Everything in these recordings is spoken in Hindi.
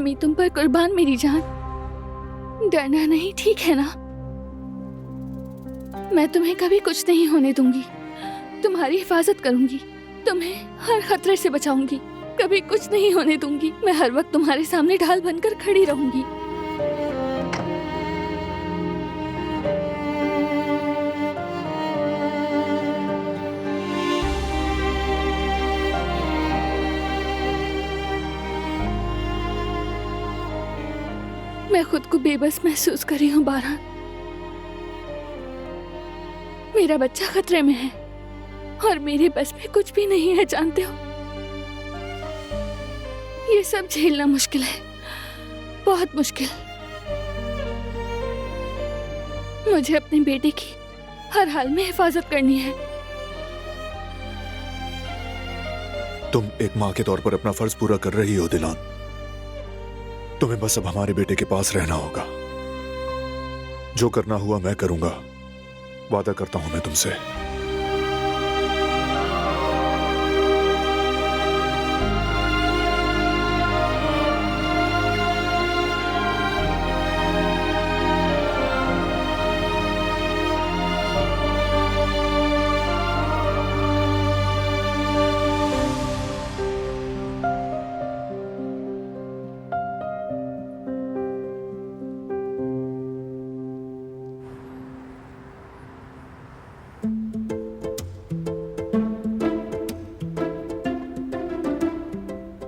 अम्मी तुम पर कुर्बान मेरी जान। डरना नहीं, ठीक है ना? मैं तुम्हें कभी कुछ नहीं होने दूंगी। तुम्हारी हिफाजत करूंगी, तुम्हें हर खतरे से बचाऊंगी, कभी कुछ नहीं होने दूंगी। मैं हर वक्त तुम्हारे सामने ढाल बनकर खड़ी रहूंगी। मैं खुद को बेबस महसूस कर रही हूँ बारहान। मेरा बच्चा खतरे में है और मेरे बस में कुछ भी नहीं है, जानते हो? ये सब झेलना मुश्किल है, बहुत मुश्किल। मुझे अपने बेटे की हर हाल में हिफाजत करनी है। तुम एक माँ के तौर पर अपना फर्ज पूरा कर रही हो दिलान। तुम्हें बस अब हमारे बेटे के पास रहना होगा। जो करना हुआ मैं करूंगा, वादा करता हूं मैं तुमसे।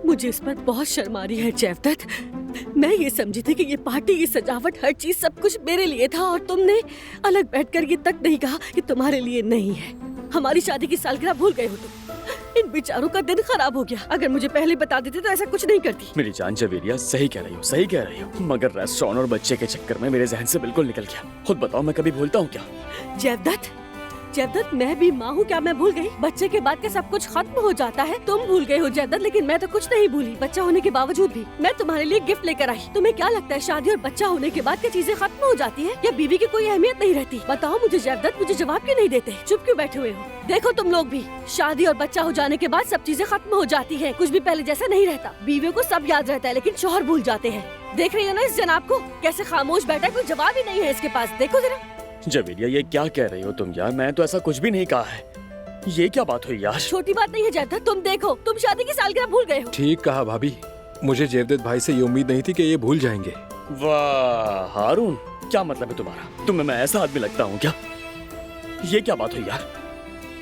मुझे इस पर बहुत शर्म आ रही है जयवदत्त। मैं ये समझी थी कि ये पार्टी, ये सजावट, हर चीज सब कुछ मेरे लिए था और तुमने अलग बैठकर ये तक नहीं कहा कि तुम्हारे लिए नहीं है। हमारी शादी की सालगिरह भूल गए हो तुम। इन बेचारों का दिन खराब हो गया। अगर मुझे पहले बता देते तो ऐसा कुछ नहीं करती। मेरी जान जवेरिया, सही कह रही हो, सही कह रही हो, मगर रेस्टोरेंट और बच्चे के चक्कर में मेरे जहन से बिल्कुल निकल गया। खुद बताओ, मैं कभी भूलता हूँ क्या? जयवदत्त, जयवदत्त, मैं भी माँ हूँ, क्या मैं भूल गई? बच्चे के बाद के सब कुछ खत्म हो जाता है। तुम भूल गए हो जयवदत्त, लेकिन मैं तो कुछ नहीं भूली। बच्चा होने के बावजूद भी मैं तुम्हारे लिए गिफ्ट लेकर आई। तुम्हें क्या लगता है शादी और बच्चा होने के बाद क्या चीजें खत्म हो जाती है या बीवी की कोई अहमियत नहीं रहती? बताओ मुझे जयवदत्त, मुझे जवाब क्यों नहीं देते? चुप क्यों बैठे हुए हो? देखो तुम लोग भी, शादी और बच्चा हो जाने के बाद सब चीजें खत्म हो जाती है। कुछ भी पहले जैसा नहीं रहता। बीवियों को सब याद रहता है लेकिन शौहर भूल जाते हैं। देख रही हो ना इस जनाब को, कैसे खामोश बैठा है, कोई जवाब ही नहीं है इसके पास। देखो जरा। जवेरिया, ये क्या कह रही हो तुम यार? मैं तो ऐसा कुछ भी नहीं कहा है। ये क्या बात हुई यार? छोटी बात नहीं है जयवदत्त, तुम देखो, तुम शादी की सालगिरह भूल गए हो। ठीक कहा भाभी। मुझे जयवदत्त भाई से ये उम्मीद नहीं थी कि ये भूल जाएंगे। वाह हारून, क्या मतलब है तुम्हारा? तुम्हें मैं ऐसा आदमी लगता हूँ क्या? ये क्या बात हुई यार?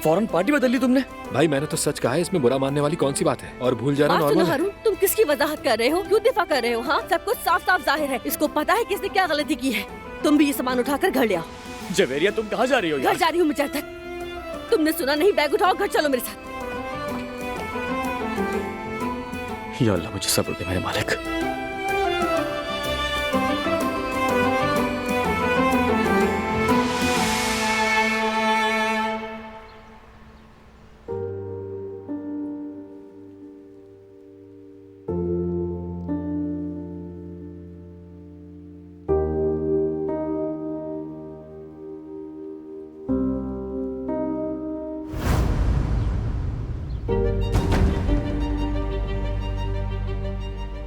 फौरन पार्टी बदल ली तुमने? भाई मैंने तो सच कहा है, इसमें बुरा मानने वाली कौन सी बात है? और भूल जाना नॉर्मल है। हारून, तुम किसकी वजाहत कर रहे हो? क्यों दिफा कर रहे हो? हाँ, सब कुछ साफ साफ जाहिर है। इसको पता है किसने क्या गलती की है। तुम भी ये सामान उठाकर घर ले आओ। जवेरिया, तुम कहाँ जा रही हो यार? घर जा रही हूँ मैं जयवदत्त। तुमने सुना नहीं? बैग उठाओ, घर चलो मेरे साथ। या अल्लाह, मुझे सब्र दे मेरे मालिक।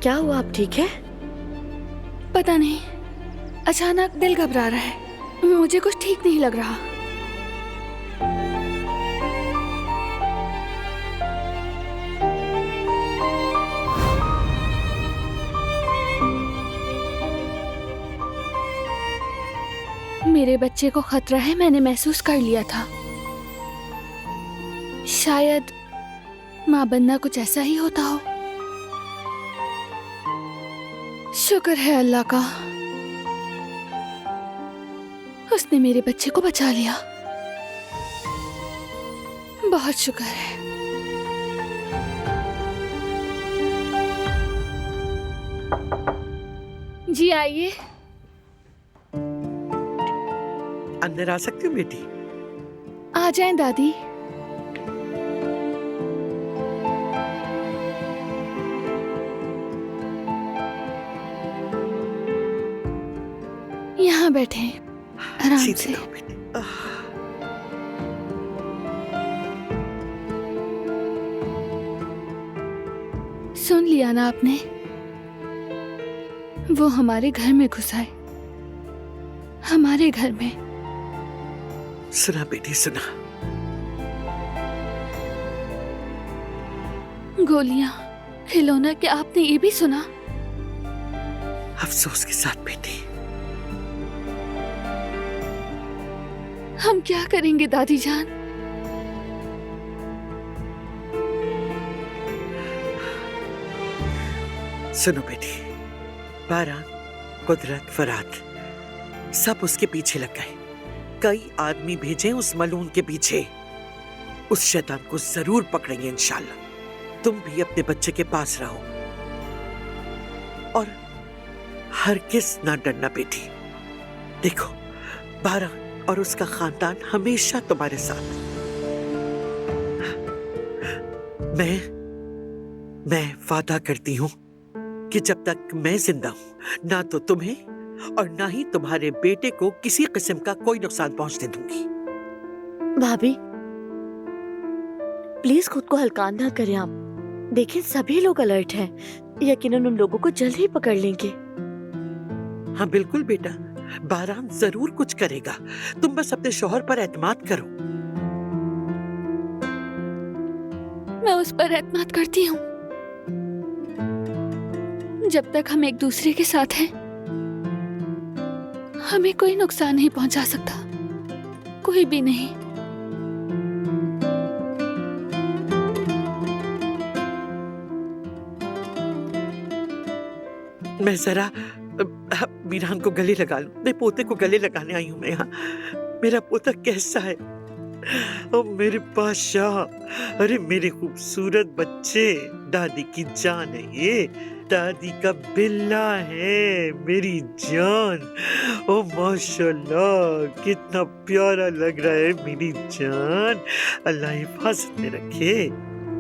क्या हुआ, आप ठीक है? पता नहीं, अचानक दिल घबरा रहा है। मुझे कुछ ठीक नहीं लग रहा। मेरे बच्चे को खतरा है, मैंने महसूस कर लिया था। शायद माँ बनना कुछ ऐसा ही होता हो। शुक्र है अल्लाह का, उसने मेरे बच्चे को बचा लिया। बहुत शुक्र है। जी आइए। अंदर आ सकती हूँ बेटी? आ जाएं दादी। यहाँ बैठे आराम सीधी से। रहो बेटी। सुन लिया ना आपने? वो हमारे घर में घुसा है, हमारे घर में। सुना बेटी सुना। गोलियां, खिलौना, क्या आपने ये भी सुना? अफसोस के साथ बेटी। हम क्या करेंगे दादी जान? सुनो बेटी, बारान, कुदरत, फरात सब उसके पीछे लग गए। कई आदमी भेजे उस मलून के पीछे। उस शैतान को जरूर पकड़ेंगे इंशाल्लाह। तुम भी अपने बच्चे के पास रहो और हरगिज़ ना डरना बेटी। देखो, बारान और उसका खानदान हमेशा तुम्हारे साथ। मैं वादा करती हूं कि जब तक मैं जिंदा हूं, ना तो तुम्हें और ना ही तुम्हारे बेटे को किसी किस्म का कोई नुकसान पहुंचने दूंगी। भाभी, प्लीज खुद को हल्का ना करें आप। देखिए, सभी लोग अलर्ट हैं। यकीनन उन लोगों को जल्द ही पकड़ लेंगे। हाँ बिल्कुल बेटा, बारान जरूर कुछ करेगा। तुम बस अपने शौहर पर एतमाद करो। मैं उस पर एतमाद करती हूँ। जब तक हम एक दूसरे के साथ हैं, हमें कोई नुकसान नहीं पहुंचा सकता, कोई भी नहीं। मैं जरा मीरान को गले लगा लूं। मैं पोते को गले लगाने आई हूं मैं यहाँ। मेरा पोता कैसा है? ओ मेरे बादशाह, अरे मेरे खूबसूरत बच्चे, दादी की जान है ये, दादी का बिल्ला है, मेरी जान। ओ माशाल्लाह, कितना प्यारा लग रहा है मेरी जान। अल्लाह हिफाजत में रखे।